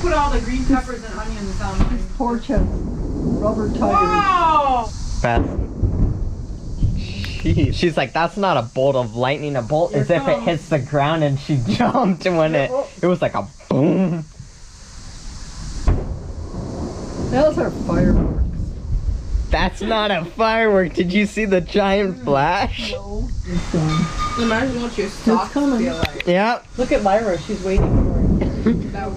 put all the green peppers and onions on mine. This porch has rubber tires. Wow! Fast. She's like, that's not a bolt of lightning. A bolt is if it hits the ground, and she jumped when it was like a boom. Those are fireworks. That's not a firework. Did you see the giant flash? No, it's gone. Imagine what your socks feel like. Yep. Look at Lyra, she's waiting for it. That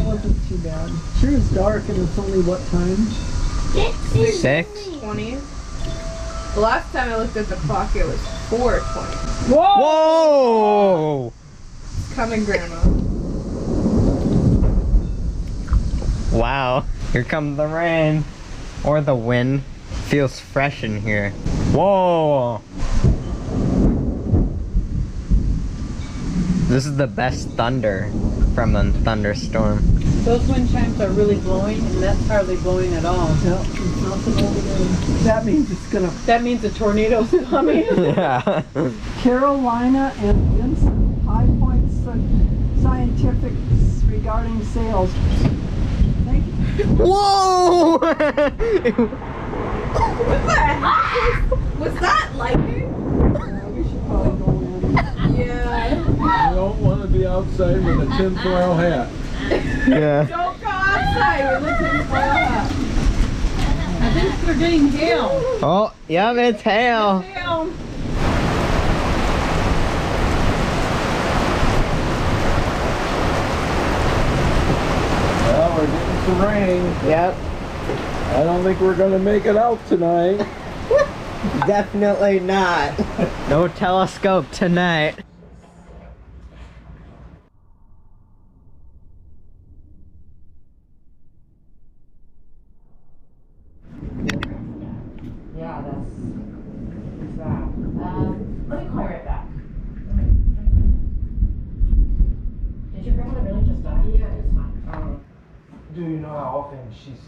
wasn't too bad. Sure is dark and it's only what time? 6:20. The last time I looked at the clock, it was 4:20. Whoa! Whoa! It's coming, Grandma. Wow. Here comes the rain. Or the wind. Feels fresh in here. Whoa! This is the best thunder from a thunderstorm. Those wind chimes are really blowing, and that's hardly blowing at all. No, it's nothing over there. That means it's gonna. That means a tornado's coming. Yeah. Carolina and Vincent, High Point Scientifics regarding sales. Thank you. Whoa! What the heck? Was that lightning? Yeah, we should probably go in. Yeah. You don't want to be outside with a tinfoil hat. Yeah. Don't go outside with a tinfoil hat. I think we're getting hail. Oh, yep, it's hail. Hail. Well, we're getting some rain. Yep. I don't think we're going to make it out tonight. Definitely not. No telescope tonight. Yeah, that's that. Let me call you right back. Did your grandmother really just die? Yeah, it's fine. Do you know how often she's